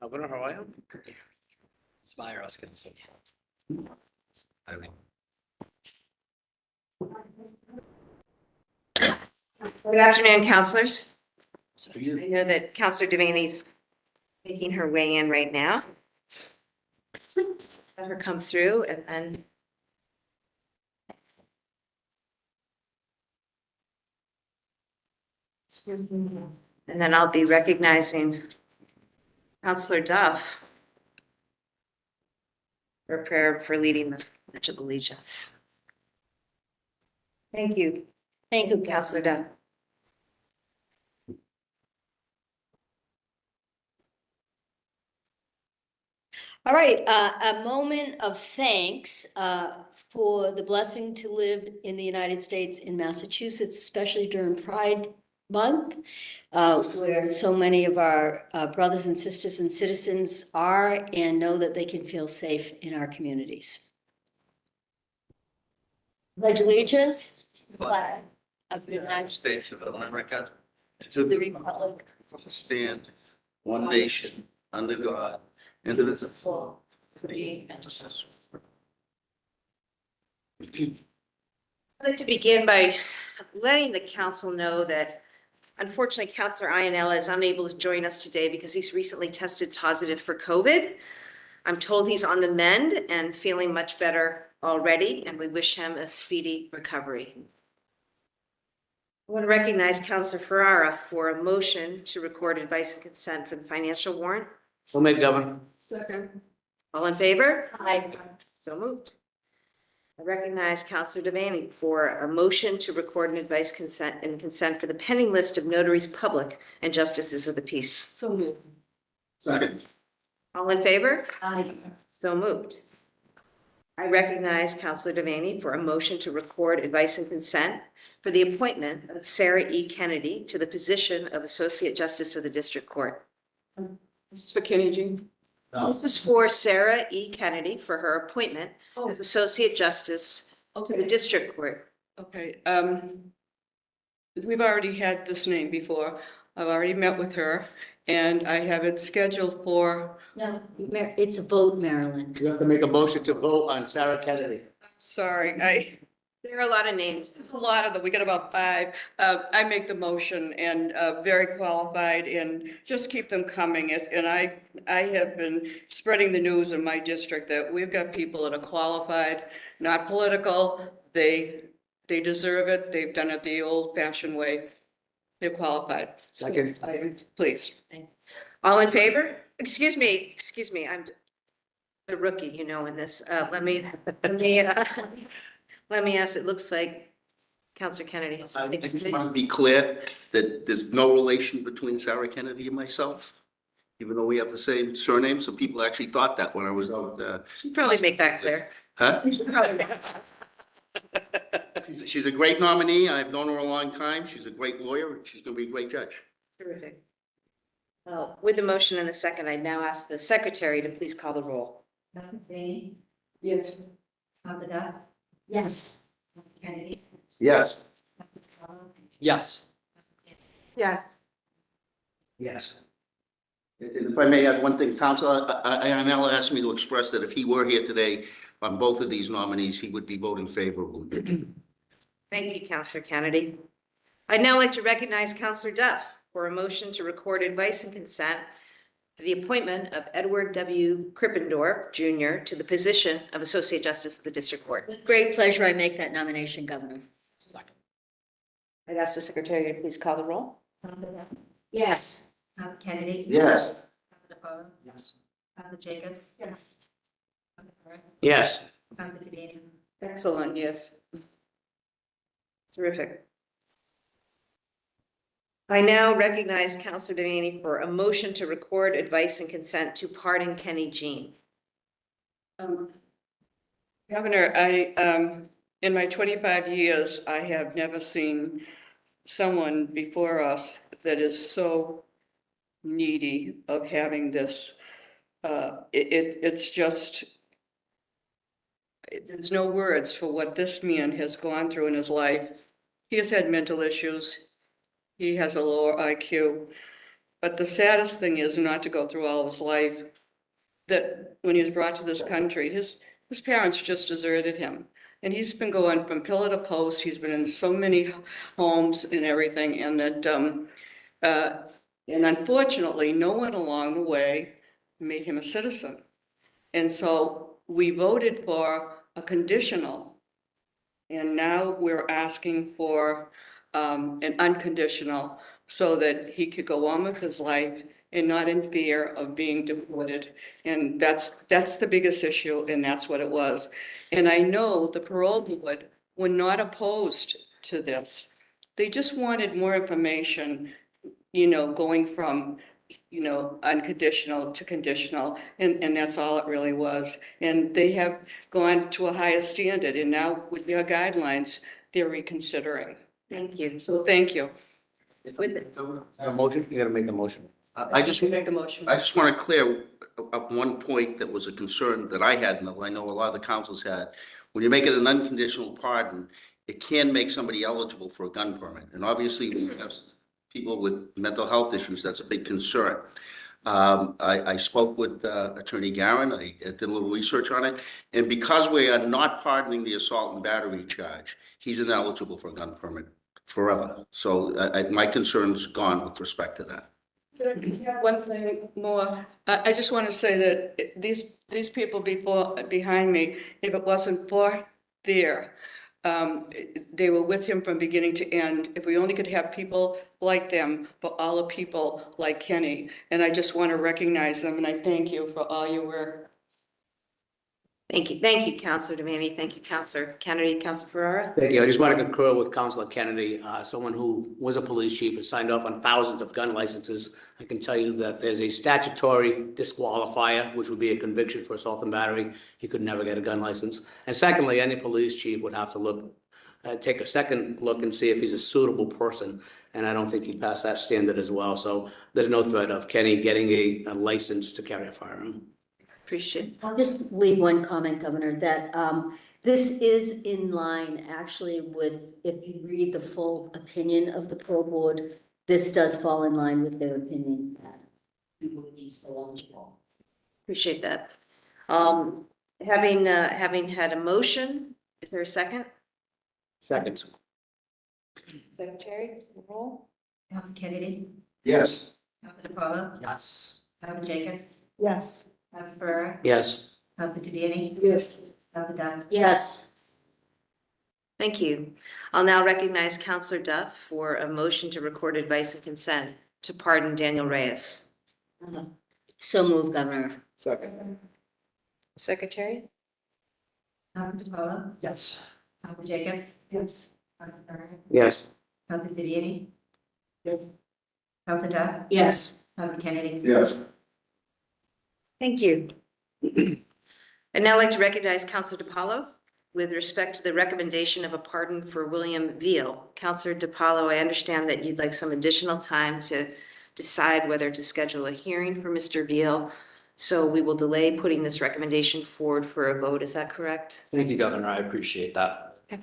Governor, how are you? Smile, Oscar. Okay. Good afternoon, councilors. So I know that Councilor Devaney's making her way in right now. Let her come through and then I'll be recognizing Councilor Duff for prayer for leading the Pledge of Allegiance. Thank you. Thank you, Councilor Duff. All right, a moment of thanks for the blessing to live in the United States in Massachusetts, especially during Pride Month, where so many of our brothers and sisters and citizens are and know that they can feel safe in our communities. Pledge allegiance to the flag of the United States States of America. of the Republic Stand one nation under God, indivisible. free and just. I'd like to begin by letting the council know that unfortunately, Councilor Ionella is unable to join us today because he's recently tested positive for COVID. I'm told he's on the mend and feeling much better already, and we wish him a speedy recovery. I want to recognize Councilor Ferrara for a motion to record advice and consent for the financial warrant. So made, Governor. Second. All in favor? Aye. So moved. I recognize Councilor Devaney for a motion to record an advice consent and consent for the pending list of notaries public and justices of the peace. So moved. Second. All in favor? Aye. So moved. I recognize Councilor Devaney for a motion to record advice and consent for the appointment of Sarah E. Kennedy to the position of Associate Justice of the District Court. This is for Kenny Jean. This is for Sarah E. Kennedy for her appointment as Associate Justice to the District Court. Okay, we've already had this name before. I've already met with her and I have it scheduled for, No, it's a vote, Marilyn. You have to make a motion to vote on Sarah Kennedy. sorry, There are a lot of names. there's a lot of them, we got about 5. I make the motion and very qualified and just keep them coming. And I have been spreading the news in my district that we've got people that are qualified, not political. They deserve it. They've done it the old fashioned way. They're qualified. Second. Please. All in favor? Excuse me, I'm the rookie, you know, in this. Let me ask, it looks like Councilor Kennedy has I something to just say. want to be clear that there's no relation between Sarah Kennedy and myself, even though we have the same surname. So people actually thought that when I was out. Should probably make that clear. Huh? You should probably make that- She's a great nominee. I've known her a long time. She's a great lawyer. And she's going to be a great judge. Terrific. With the motion and the second, I now ask the secretary to please call the roll. Yes. Yes. Yes. Yes. Yes. Yes. And if I may add one thing, Council, Ionella asked me to express that if he were here today on both of these nominees, he would be voting favorably. Thank you, Councilor Kennedy. I'd now like to recognize Councilor Duff for a motion to record advice and consent for the appointment of Edward W. Krippendorf Jr. to the position of Associate Justice of the District Court. With great pleasure, I make that nomination, Governor. Second. I'd ask the secretary to please call the roll. Yes. Council Kennedy? Yes. Council DeFoe? Yes. Council Jacobs? Yes. Council Perez? Yes. Council Devaney? Excellent, yes. Terrific. I now recognize Councilor Devaney for a motion to record advice and consent to pardon Kenny Jean. Governor, in my 25 years, I have never seen someone before us that is so needy of having this. It's just, there's no words for what this man has gone through in his life. He has had mental issues. He has a lower IQ. But the saddest thing is not to go through all of his life, that when he was brought to this country, his parents just deserted him. And he's been going from pillar to post. He's been in so many homes and everything, and that, and unfortunately, no one along the way made him a citizen. And so we voted for a conditional. And now we're asking for an unconditional so that he could go on with his life and not in fear of being deported. And that's the biggest issue, and that's what it was. And I know the parole board were not opposed to this. They just wanted more information, going from, unconditional to conditional, and that's all it really was. And they have gone to a higher standard, and now with their guidelines, they're reconsidering. Thank you. So thank you. A motion? You gotta make a motion. I just, Make the motion. I just want to clear up one point that was a concern that I had, and I know a lot of the councils had. When you make it an unconditional pardon, it can make somebody eligible for a gun permit. And obviously, when you have people with mental health issues, that's a big concern. I spoke with Attorney Garron. I did a little research on it. And because we are not pardoning the assault and battery charge, he's ineligible for a gun permit forever. So my concern's gone with respect to that. Can I add one thing more? I just want to say that these people behind me, if it wasn't for they were with him from beginning to end. If we only could have people like them for all the people like Kenny. And I just want to recognize them, and I thank you for all your work. Thank you, Councilor Devaney. Thank you, Councilor Kennedy, Councilor Ferrara. Thank you. I just want to concur with Councilor Kennedy, someone who was a police chief and signed off on thousands of gun licenses. I can tell you that there's a statutory disqualifier, which would be a conviction for assault and battery. He could never get a gun license. And secondly, any police chief would have to take a second look and see if he's a suitable person. And I don't think he'd pass that standard as well. So there's no threat of Kenny getting a license to carry a firearm. Appreciate it. I'll just leave one comment, Governor, that this is in line actually with, if you read the full opinion of the parole board, this does fall in line with their opinion that he would be still eligible. Appreciate that. Having had a motion, is there a second? Second. Secretary, roll. Council Kennedy, Yes. Council DePaula, Yes. Council Jacobs, Yes. Council Ferrara, Yes. Council Devaney, Yes. Council Duff. Yes. Thank you. I'll now recognize Councilor Duff for a motion to record advice and consent to pardon Daniel Reyes. So move, Governor. Second. Secretary? Council DePaula, Yes. Council Jacobs. Yes. Council Ferrara, Yes. Council Devaney. Yes. Council Duff, Yes. Council Kennedy. Yes. Thank you. I'd now like to recognize Councilor DiPaolo with respect to the recommendation of a pardon for William Veal. Councilor DiPaolo, I understand that you'd like some additional time to decide whether to schedule a hearing for Mr. Veal. So we will delay putting this recommendation forward for a vote. Is that correct? Thank you, Governor. I appreciate that. Okay,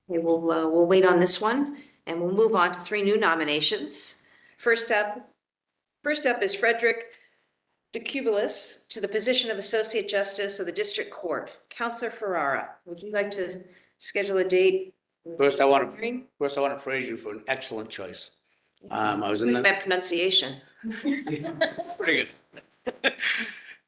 we'll wait on this one and we'll move on to 3 new nominations. First up is Frederick DeCubelis to the position of Associate Justice of the District Court. Councilor Ferrara, would you like to schedule a date? First, I want Hearing? to praise you for an excellent choice. I was in the. That pronunciation. Pretty good.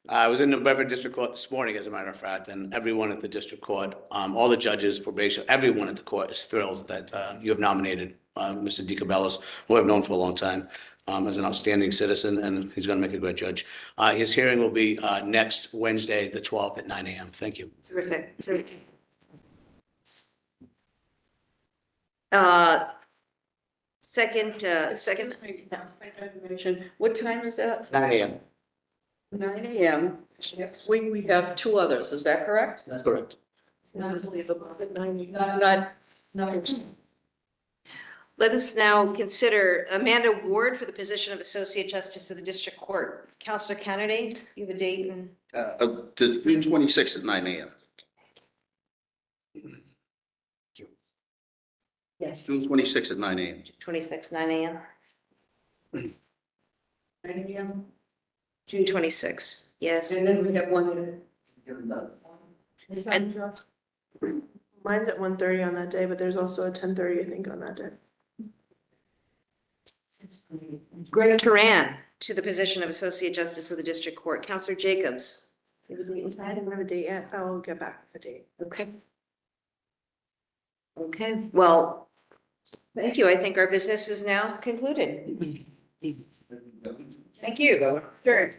I was in the Bedford District Court this morning, as a matter of fact, and everyone at the district court, all the judges, probation, everyone at the court is thrilled that you have nominated Mr. DeCabellis, who I've known for a long time, as an outstanding citizen, and he's going to make a great judge. His hearing will be next Wednesday, the 12th at 9 a.m. Thank you. Terrific. Second. What time is that? 9 a.m. 9 a.m. Next week, we have 2 others. Is that correct? That's correct. It's not unbelievable. Not. Let us now consider Amanda Ward for the position of Associate Justice of the District Court. Councilor Kennedy, you have a date and To June 26th at 9 a.m. yes, June 26th at 9 a.m. 26, 9 a.m. June 26th, yes. And then we have one. And Mine's at 1:30 on that day, but there's also a 10:30, I think, on that day. Greg Turan to the position of Associate Justice of the District Court. Counselor Jacobs. You have a date and time? I don't have a date yet. I'll get back with the date. Okay. Okay, well, thank you. I think our business is now concluded. Thank you. Sure.